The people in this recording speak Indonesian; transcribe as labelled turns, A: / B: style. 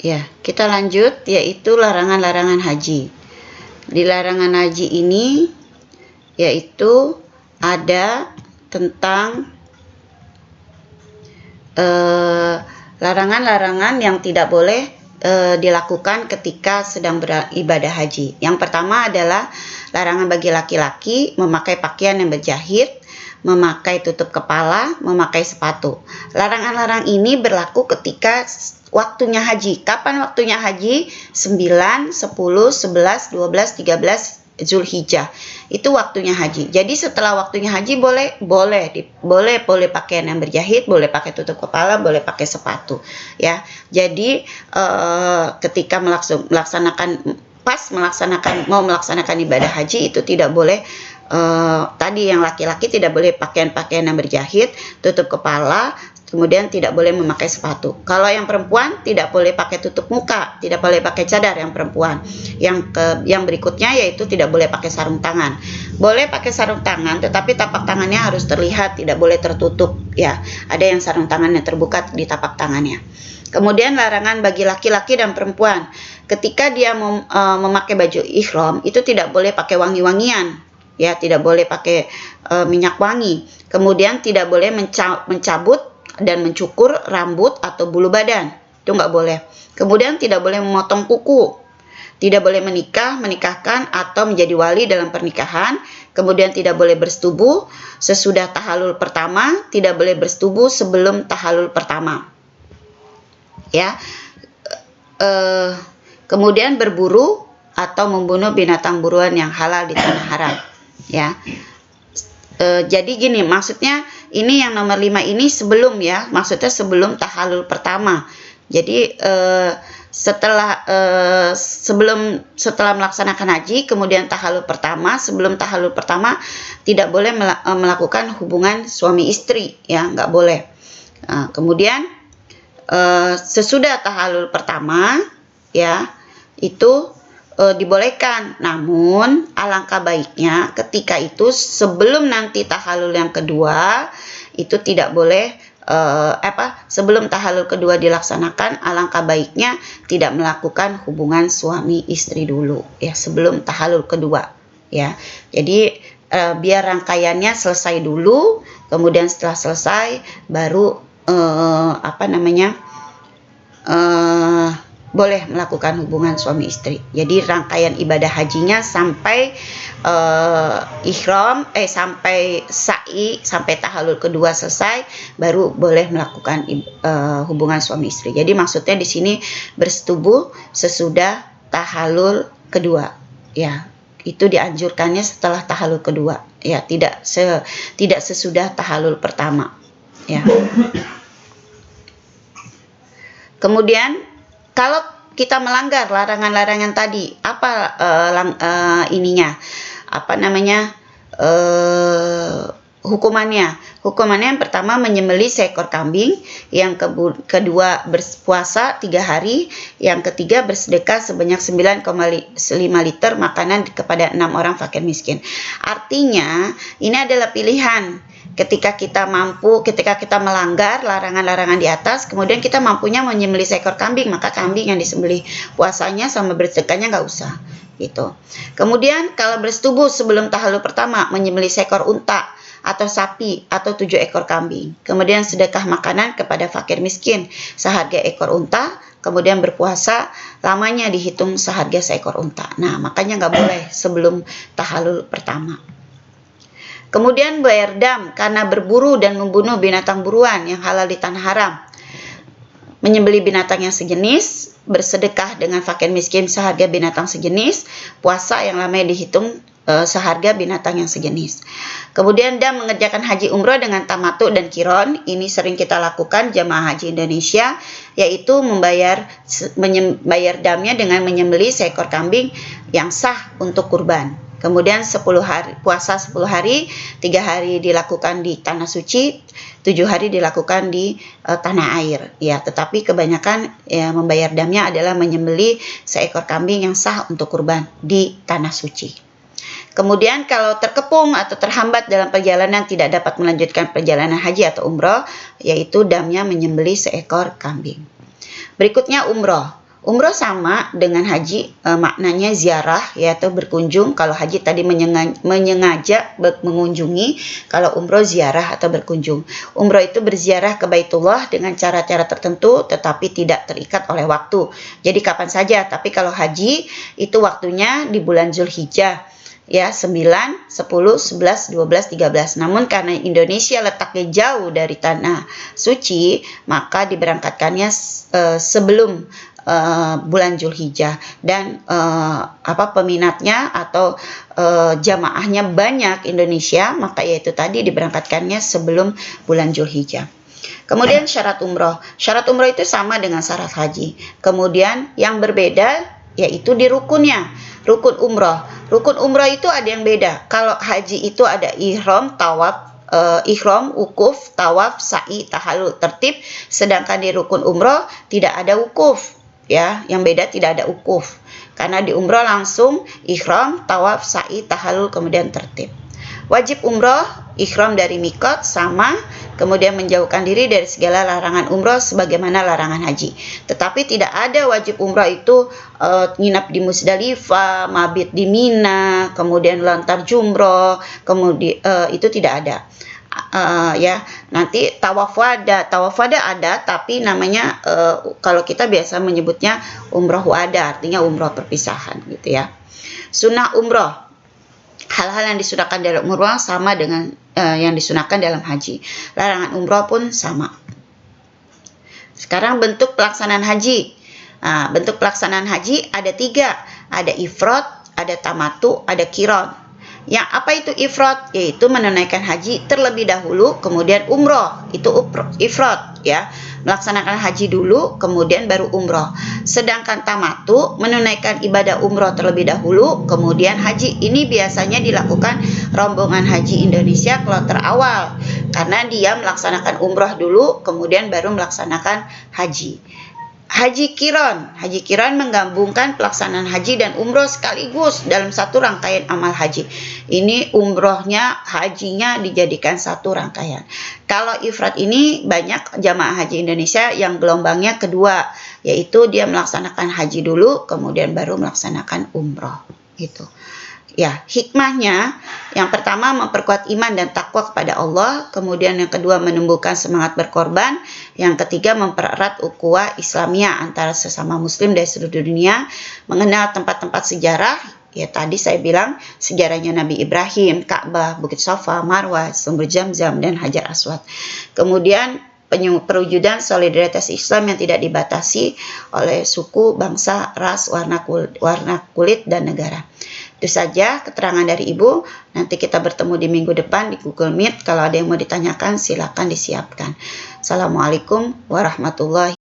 A: Ya, kita lanjut, yaitu larangan-larangan haji. Di larangan haji ini yaitu ada tentang larangan-larangan yang tidak boleh dilakukan ketika sedang beribadah haji. Yang pertama adalah larangan bagi laki-laki memakai pakaian yang berjahit, memakai tutup kepala, memakai sepatu. Larangan-larangan ini berlaku ketika waktunya haji. Kapan waktunya haji? 9, 10, 11, 12, 13 Zulhijjah. Itu waktunya haji. Jadi setelah waktunya haji boleh pakaian yang berjahit, boleh pakai tutup kepala, boleh pakai sepatu, ya. Jadi ketika mau melaksanakan ibadah haji itu tidak boleh tadi yang laki-laki tidak boleh pakaian-pakaian yang berjahit, tutup kepala, kemudian tidak boleh memakai sepatu. Kalau yang perempuan tidak boleh pakai tutup muka, tidak boleh pakai cadar yang perempuan. Yang berikutnya yaitu tidak boleh pakai sarung tangan. Boleh pakai sarung tangan, tetapi tapak tangannya harus terlihat, tidak boleh tertutup, ya. Ada yang sarung tangannya terbuka di tapak tangannya. Kemudian larangan bagi laki-laki dan perempuan. Ketika dia memakai baju ihram, itu tidak boleh pakai wangi-wangian. Ya, tidak boleh pakai minyak wangi. Kemudian tidak boleh mencabut dan mencukur rambut atau bulu badan. Itu nggak boleh. Kemudian tidak boleh memotong kuku. Tidak boleh menikahkan atau menjadi wali dalam pernikahan. Kemudian tidak boleh bersetubuh sesudah tahalul pertama. Tidak boleh bersetubuh sebelum tahalul pertama. Ya. Kemudian berburu atau membunuh binatang buruan yang halal di tanah haram. Ya, jadi gini, maksudnya ini yang nomor 5 ini sebelum, ya, maksudnya sebelum tahalul pertama. Jadi setelah melaksanakan haji, kemudian tahalul pertama, sebelum tahalul pertama tidak boleh melakukan hubungan suami istri, ya, nggak boleh. Kemudian sesudah tahalul pertama, ya, itu dibolehkan. Namun alangkah baiknya ketika itu sebelum nanti tahalul yang kedua itu tidak boleh sebelum tahalul kedua dilaksanakan, alangkah baiknya tidak melakukan hubungan suami istri dulu, ya, sebelum tahalul kedua, ya. Jadi biar rangkaiannya selesai dulu, kemudian setelah selesai baru boleh melakukan hubungan suami istri. Jadi rangkaian ibadah hajinya sampai ihram, sampai sa'i, sampai tahalul kedua selesai, baru boleh melakukan hubungan suami istri. Jadi maksudnya di sini bersetubuh sesudah tahalul kedua, ya. Itu dianjurkannya setelah tahalul kedua, ya, tidak sesudah tahalul pertama, ya. Kemudian kalau kita melanggar larangan-larangan tadi, hukumannya? Hukumannya yang pertama menyembelih seekor kambing, yang kedua berpuasa 3 hari, yang ketiga bersedekah sebanyak 9,5 liter makanan kepada 6 orang fakir miskin. Artinya ini adalah pilihan. Ketika kita melanggar larangan-larangan di atas, kemudian kita mampunya menyembelih seekor kambing, maka kambing yang disembelih, puasanya sama bersedekahnya nggak usah, gitu. Kemudian kalau bersetubuh sebelum tahalul pertama, menyembelih seekor unta atau sapi atau 7 ekor kambing. Kemudian sedekah makanan kepada fakir miskin seharga ekor unta. Kemudian berpuasa lamanya dihitung seharga seekor unta. Nah, makanya nggak boleh sebelum tahalul pertama. Kemudian bayar dam karena berburu dan membunuh binatang buruan yang halal di tanah haram. Menyembelih binatang yang sejenis, bersedekah dengan fakir miskin seharga binatang sejenis, puasa yang lamanya dihitung seharga binatang yang sejenis. Kemudian dam mengerjakan haji umroh dengan tamattu dan kiron. Ini sering kita lakukan jamaah haji Indonesia, yaitu membayar damnya dengan menyembelih seekor kambing yang sah untuk kurban. Kemudian 10 hari, puasa 10 hari, 3 hari dilakukan di tanah suci, 7 hari dilakukan di tanah air. Ya, tetapi kebanyakan membayar damnya adalah menyembelih seekor kambing yang sah untuk kurban di tanah suci. Kemudian kalau terkepung atau terhambat dalam perjalanan tidak dapat melanjutkan perjalanan haji atau umroh, yaitu damnya menyembelih seekor kambing. Berikutnya umroh. Umroh sama dengan haji, maknanya ziarah yaitu berkunjung. Kalau haji tadi menyengaja mengunjungi, kalau umroh ziarah atau berkunjung. Umroh itu berziarah ke Baitullah dengan cara-cara tertentu tetapi tidak terikat oleh waktu. Jadi kapan saja, tapi kalau haji itu waktunya di bulan Zulhijjah. Ya, 9, 10, 11, 12, 13. Namun karena Indonesia letaknya jauh dari tanah suci, maka diberangkatkannya sebelum bulan Zulhijjah, dan peminatnya atau jamaahnya banyak Indonesia, maka yaitu tadi diberangkatkannya sebelum bulan Zulhijjah. Kemudian syarat umroh. Syarat umroh itu sama dengan syarat haji. Kemudian yang berbeda yaitu di rukunnya. Rukun umroh. Rukun umroh itu ada yang beda. Kalau haji itu ada ihram, tawaf, ihram, wukuf, tawaf, sa'i, tahallul, tertib. Sedangkan di rukun umroh tidak ada wukuf. Ya, yang beda tidak ada wukuf. Karena di umroh langsung ihram, tawaf, sa'i, tahallul, kemudian tertib. Wajib umroh, ihram dari mikot sama, kemudian menjauhkan diri dari segala larangan umroh sebagaimana larangan haji. Tetapi tidak ada wajib umroh itu nginap di Musdalifah, mabit di Mina, kemudian lontar jumroh, kemudian itu tidak ada. Ya, nanti tawaf wada ada, tapi namanya kalau kita biasa menyebutnya umroh wada, artinya umroh perpisahan gitu ya. Sunnah umroh. Hal-hal yang disunahkan dalam umroh sama dengan yang disunahkan dalam haji. Larangan umroh pun sama. Sekarang bentuk pelaksanaan haji. Nah, bentuk pelaksanaan haji ada 3. Ada ifrad, ada tamatu, ada qiran. Yang apa itu ifrad? Yaitu menunaikan haji terlebih dahulu, kemudian umroh. Itu ifrad ya. Melaksanakan haji dulu, kemudian baru umroh. Sedangkan tamatu, menunaikan ibadah umroh terlebih dahulu, kemudian haji. Ini biasanya dilakukan rombongan haji Indonesia kloter awal, karena dia melaksanakan umroh dulu, kemudian baru melaksanakan haji. Haji Qiran menggabungkan pelaksanaan haji dan umroh sekaligus dalam satu rangkaian amal haji. Ini umrohnya, hajinya dijadikan satu rangkaian. Kalau ifrad ini banyak jamaah haji Indonesia yang gelombangnya kedua, yaitu dia melaksanakan haji dulu, kemudian baru melaksanakan umroh. Gitu. Ya, hikmahnya yang pertama memperkuat iman dan takwa kepada Allah, kemudian yang kedua menumbuhkan semangat berkorban, yang ketiga mempererat ukhuwah Islamiyah antara sesama muslim dari seluruh dunia, mengenal tempat-tempat sejarah, ya tadi saya bilang sejarahnya Nabi Ibrahim, Ka'bah, Bukit Safa, Marwah, Sumber Zamzam, dan Hajar Aswad. Kemudian perwujudan solidaritas Islam yang tidak dibatasi oleh suku, bangsa, ras, warna kulit, dan negara. Itu saja keterangan dari Ibu. Nanti kita bertemu di minggu depan di Google Meet. Kalau ada yang mau ditanyakan, silakan disiapkan. Assalamualaikum warahmatullahi wabarakatuh.